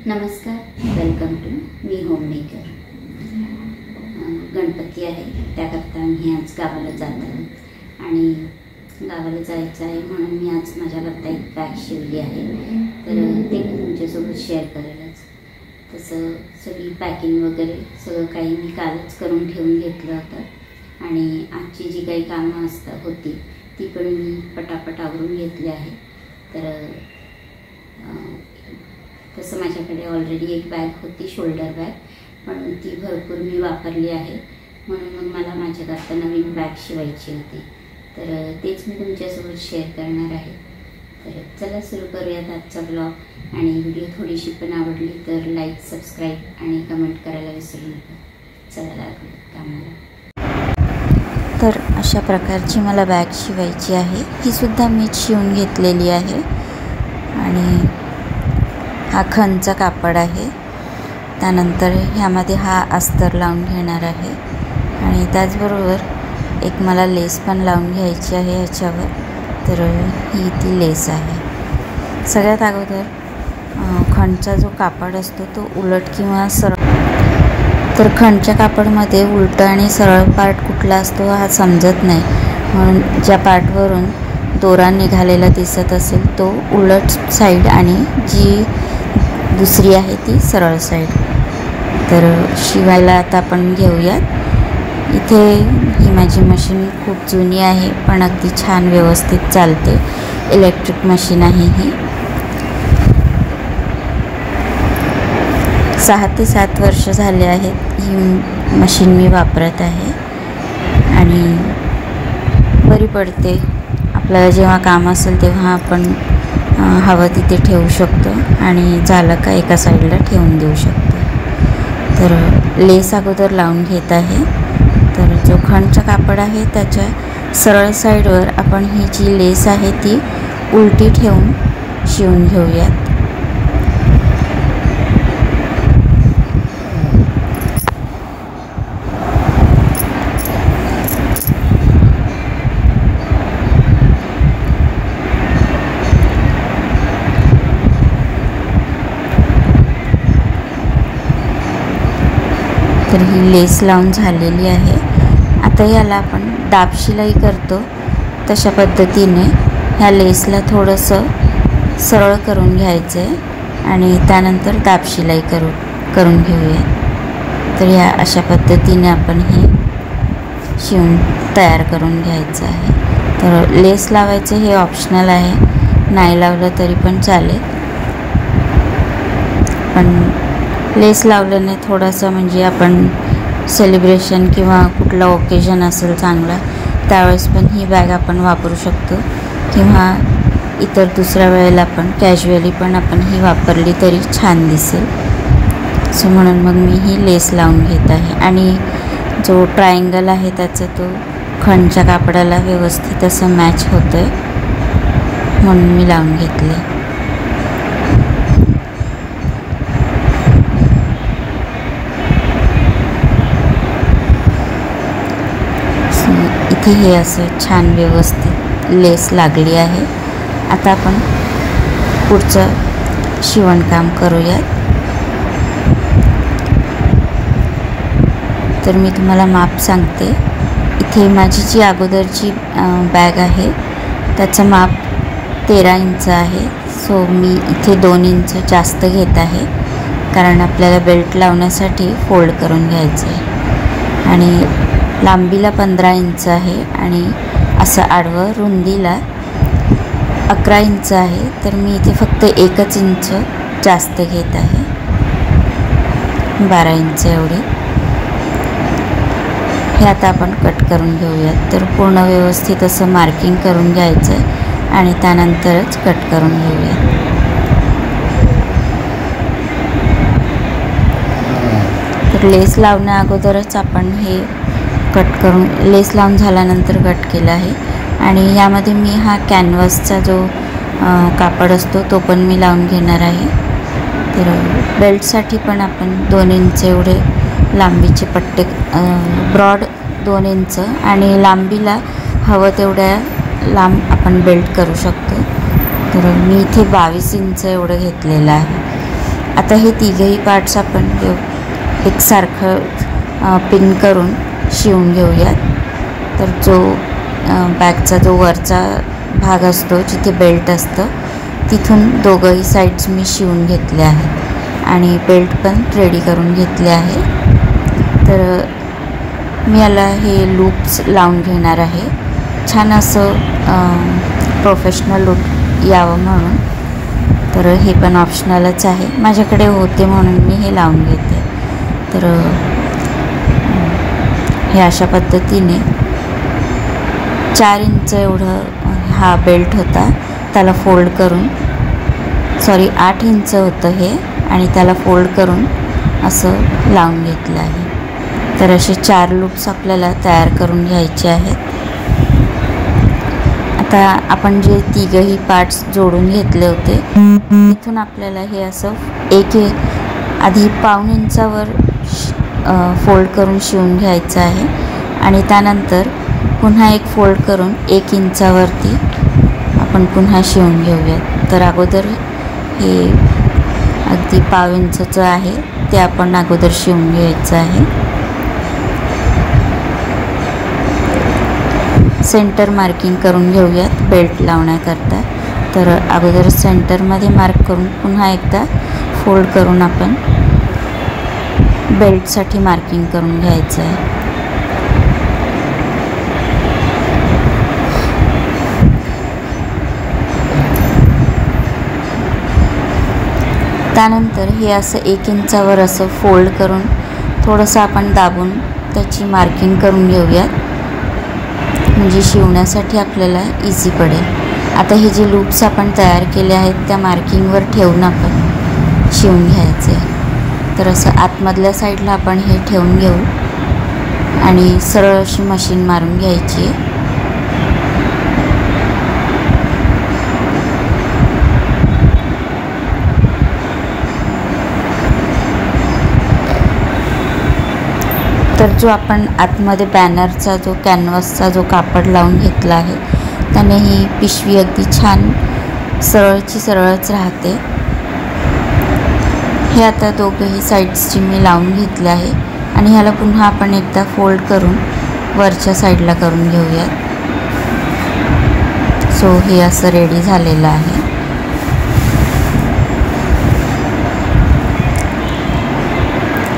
नमस्कार, welcome to me homemaker. Ganpati आहे त्याकरता मी आज गावाला जात आहे आणि गावाला जायचं आहे म्हणून मी आज माझ्याकरता एक बॅग शिवली आहे। तर ते मी तुमच्यासोबत शेअर करेलच। तसं सगळी पॅकिंग वगैरे सगळं काही मी कालच करून ठेवून घेतलं होतं आणि आजची जी काही कामं होती ती पण मी पटापट आवरून घेतली आहे। तर तसं माझ्याकडे ऑलरेडी एक बॅग होती, शोल्डर बॅग, पण ती भरपूर मी वापरली आहे म्हणून मग मला माझ्याकरता नवीन बॅग शिवायची होती। तर तेच मी तुमच्यासोबत शेअर करणार आहे। तर चला सुरू करूयात आजचा ब्लॉग। आणि व्हिडिओ थोडीशी पण आवडली तर लाईक, सबस्क्राईब आणि कमेंट करायला विसरू नका। चला लागूया कामाला। तर अशा प्रकारची मला बॅग शिवायची आहे। ही सुद्धा मीच शिवून घेतलेली आहे आणि हा खणचा कापड आहे। त्यानंतर ह्यामध्ये हा अस्तर लावून घेणार आहे आणि त्याचबरोबर एक मला लेस पण लावून घ्यायची आहे ह्याच्यावर। तर ही ती लेस आहे। सगळ्यात अगोदर खणचा जो कापड असतो तो उलट किंवा सरळ, तर खणच्या कापडमध्ये उलट आणि सरळ पार्ट कुठला असतो हा समजत नाही, म्हणून ज्या पार्टवरून दोरा निघालेला दिसत असेल तो उलट साईड आणि जी दुसरी आहे ती सरळ साईड। तर शिवायला आता आपण घेऊयात। इथे ही माझी मशीन खूप जुनी आहे पण अगदी छान व्यवस्थित चालते। इलेक्ट्रिक मशीन आहे ही। 6 ते 7 वर्ष झाले आहेत ही मशीन मी वापरत आहे आणि बरी पडते। आपल्याला जेव्हा काम असेल तेव्हा आपण हवं तिथे ठेवू शकतो आणि झालं का एका साईडला ठेवून देऊ शकतो। तर लेस अगोदर लावून घेत आहे। तर जो खणचा कापड आहे त्याच्या सरळ साईडवर आपण ही जी लेस आहे ती उलटी ठेवून शिवून घेऊयात। तर ही लेस लावून झालेली आहे। आता याला आपण दाब शिलाई करतो तशा पद्धतीने ह्या लेसला थोडंसं सरळ करून घ्यायचं आहे आणि त्यानंतर दाब शिलाई करून घेऊया। तर ह्या अशा पद्धतीने आपण हे शिवून तयार करून घ्यायचं आहे। तर लेस लावायचं हे ऑप्शनल आहे, नाही लावलं तरी पण चालेल, पण लेस लावल्याने थोडासा म्हणजे आपण सेलिब्रेशन किंवा कुठला ओकेजन असेल चांगला त्यावेळेस पण ही बॅग आपण वापरू शकतो किंवा इतर दुसऱ्या वेळेला पण कॅज्युअली पण आपण ही वापरली तरी छान दिसेल। सो म्हणून मग मी ही लेस लावून घेत आहे आणि जो ट्रायंगल आहे त्याचा तो खणच्या कापडाला व्यवस्थित असं मॅच होतं आहे म्हणून मी लावून घेतले। इथे हे असं छान व्यवस्थित लेस लागली आहे। आता आपण पुढचं शिवणकाम करूयात। तर मी तुम्हाला माप सांगते। इथे माझी जी अगोदरची बॅग आहे त्याचं माप 13 इंच आहे। सो मी इथे 2 इंच जास्त घेत आहे कारण आपल्याला बेल्ट लावण्यासाठी फोल्ड करून घ्यायचं आहे आणि लांबीला 15 इंच आहे आणि असं आडवं रुंदीला 11 इंच आहे। तर मी इथे फक्त 1 इंच जास्त घेत आहे, 12 इंच एवढे। हे आता आपण कट करून घेऊयात। तर पूर्ण व्यवस्थित असं मार्किंग करून घ्यायचं आहे आणि त्यानंतरच कट करून घेऊयात। तर लेस लावण्या अगोदरच आपण हे कट करून, लेस लावून झाल्यानंतर कट केला आहे आणि यामध्ये मी हा कॅनव्हासचा जो कापड असतो तो पण मी लावून घेणार आहे। तर बेल्टसाठी पण आपण 2 इंच एवढे लांबीचे पट्टे, ब्रॉड 2 इंच आणि लांबीला हवं तेवढ्या लांब आपण बेल्ट करू शकतो। तर मी इथे 22 इंच एवढं घेतलेलं आहे। आता हे तिघही पार्ट्स आपण एकसारखं पिन करून शिवून घेऊयात. तर जो बॅगचा जो वरचा भाग असतो जिथे बेल्ट असतं तिथून दोघंही साईड्स मी शिवून घेतले आहेत आणि बेल्ट पण रेडी करून घेतले आहे. तर मी याला हे लूप्स लावून घेणार आहे, छान असं प्रोफेशनल लूक यावं म्हणून. तर हे पण ऑप्शनलच आहे, माझ्याकडे होते म्हणून मी हे लावून घेते. तर हे अशा पद्धतीने 4 इंच एवढं हा बेल्ट होता, त्याला फोल्ड करून 8 इंच होतं हे आणि त्याला फोल्ड करून असं लावून घेतलं आहे. तर असे 4 लूप्स आपल्याला तयार करून घ्यायचे आहेत. आता आपण जे तिघही पार्ट्स जोडून घेतले होते तिथून आपल्याला हे असं आधी पाऊण इंचावर फोल्ड करून शिवून घ्यायचं आहे आणि त्यानंतर पुन्हा एक फोल्ड करून 1 इंचावरती आपण पुन्हा शिवून घेऊयात. तर अगोदर हे अगदी पाव इंचाचं आहे ते आपण अगोदर शिवून घ्यायचं आहे. सेंटर मार्किंग करून घेऊयात बेल्ट लावण्याकरता. तर अगोदर सेंटरमध्ये मार्क करून पुन्हा एकदा फोल्ड करून आपण बेल्टसाठी मार्किंग करून घ्यायचं आहे. त्यानंतर हे असं 1 इंचावर असं फोल्ड करून थोडंसं आपण दाबून त्याची मार्किंग करून घेऊयात, म्हणजे शिवण्यासाठी आपल्याला इझी पडेल. आता हे जे लूप्स आपण तयार केले आहेत त्या मार्किंगवर ठेवून आपण शिवून घ्यायचे. तर असं आतमधल्या साईडला आपण हे ठेवून घेऊ आणि सरळ अशी मशीन मारून घ्यायची. तर जो आपण आतमध्ये बॅनरचा जो कॅनव्हासचा जो कापड लावून घेतला आहे त्याने ही पिशवी अगदी छान सरळची सरळच राहते. हे आता दोघंही साईड्सची मी लावून घेतले आहे आणि ह्याला पुन्हा आपण एकदा फोल्ड करून वरच्या साईडला करून घेऊयात. सो हे असं रेडी झालेलं आहे.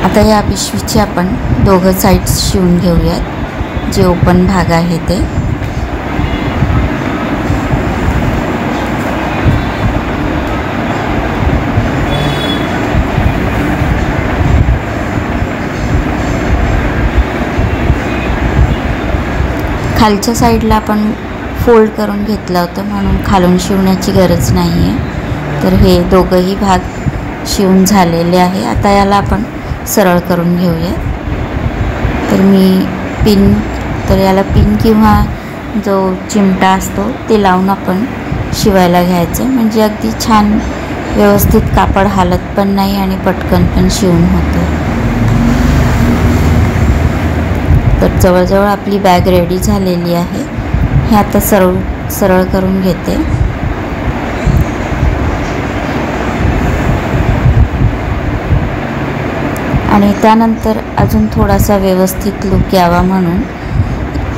आता या पिशवीचे आपण दोघं साईड्स शिवून घेऊयात, जे ओपन भाग आहे ते. खालच्या साईडला आपण फोल्ड करून घेतलं होतं म्हणून खालून शिवण्याची गरज नाही आहे. तर हे दोघंही भाग शिवून झालेले आहे. आता याला आपण सरळ करून घेऊया. तर याला पिन किंवा जो चिमटा असतो ते लावून आपण शिवायला घ्यायचं, म्हणजे अगदी छान व्यवस्थित कापड हालत पण नाही आणि पटकन पण शिवून होतं. तर जवळजवळ आपली बॅग रेडी झालेली आहे. हे आता सरळ करून घेते. आणि त्यानंतर अजून थोडासा व्यवस्थित लूक यावा म्हणून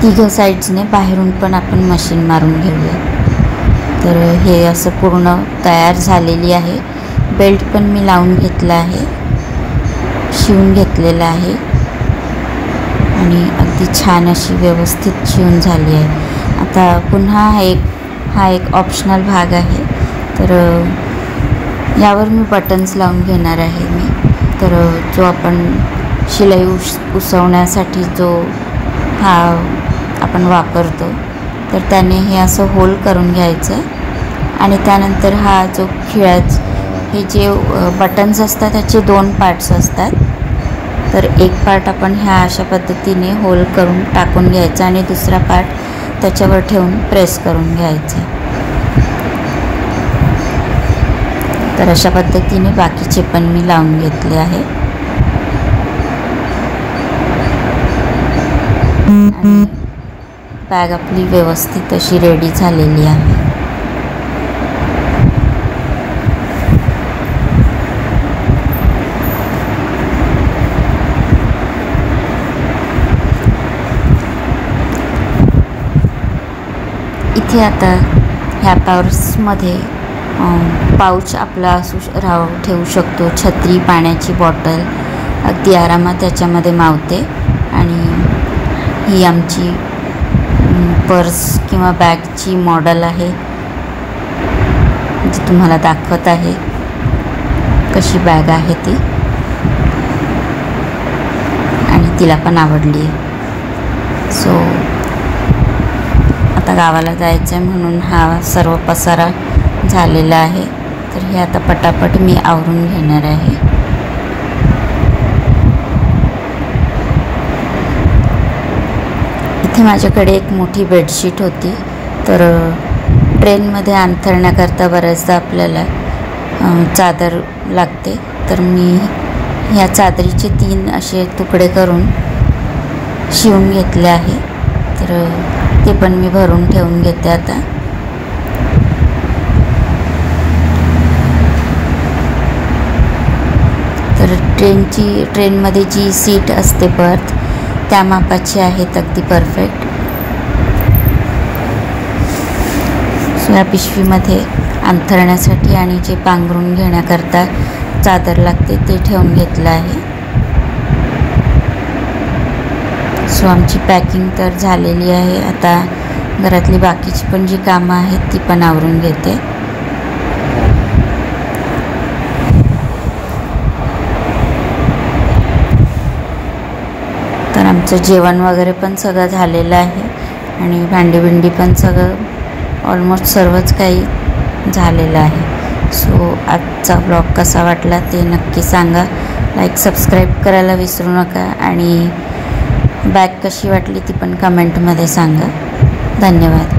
तिघं साईड्सने बाहेरून पण आपण मशीन मारून घेऊया. तर हे असं पूर्ण तयार झालेली आहे. बेल्ट पण मी लावून घेतला आहे, शिवून घेतलेला आहे आणि अगदी छान अशी व्यवस्थित शिवून झाली आहे. आता पुन्हा हा एक ऑप्शनल भाग आहे. तर यावर मी बटन्स लावून घेणार आहे मी. तर जो आपण शिलाई उसवण्यासाठी जो हा आपण वापरतो तर त्याने हे असं होल करून घ्यायचं आणि त्यानंतर हा जो हे जे बटन्स असतात त्याचे 2 पार्ट्स असतात. तर एक पार्ट आपण ह्या अशा पद्धतीने होल करून टाकून घ्यायचा आणि दुसरा पार्ट त्याच्यावर ठेवून प्रेस करून घ्यायचा. तर अशा पद्धतीने बाकीचे पण मी लावून घेतले आहे. आणि बॅग आपली व्यवस्थित अशी रेडी झालेली आहे. इथे आता ह्या पर्समध्ये पाऊच आपला ठेवू शकतो. छत्री, पाण्याची बॉटल अगदी आरामात त्याच्यामध्ये मावते. आणि ही आमची पर्स किंवा बॅगची मॉडेल आहे, जी तुम्हाला दाखवत आहे कशी बॅग आहे ती, आणि तिला पण आवडली आहे. सो आता गावाला जायचं आहे म्हणून हा सर्व पसारा झालेला आहे. तर हे आता पटापट मी आवरून घेणार आहे. इथे माझ्याकडे एक मोठी बेडशीट होती. तर ट्रेनमध्ये अंथरण्याकरता बऱ्याचदा आपल्याला चादर लागते. तर मी ह्या चादरीचे 3 असे तुकडे करून शिवून घेतले आहे. तर ते पण मी भरून ठेवून घेते आता. तर ट्रेनमध्ये जी सीट असते बर्थ, त्या मापाची आहेत, अगदी परफेक्ट. सो या पिशवीमध्ये अंथरण्यासाठी आणि जे पांघरून घेण्याकरता चादर लागते ते ठेवून घेतलं आहे. सो आमची पॅकिंग तर झालेली आहे. आता घरातली बाकीची पण जी कामं आहेत ती पण आवरून घेते. तर आमचं जेवण वगैरे पण सगळं झालेलं आहे आणि भांडी पण सगळं ऑलमोस्ट सर्वच काही झालेलं आहे. सो आजचा ब्लॉग कसा वाटला ते नक्की सांगा. लाईक, सबस्क्राईब करायला विसरू नका. आणि बॅग कशी वाटली ती पण कमेंटमध्ये सांगा. धन्यवाद.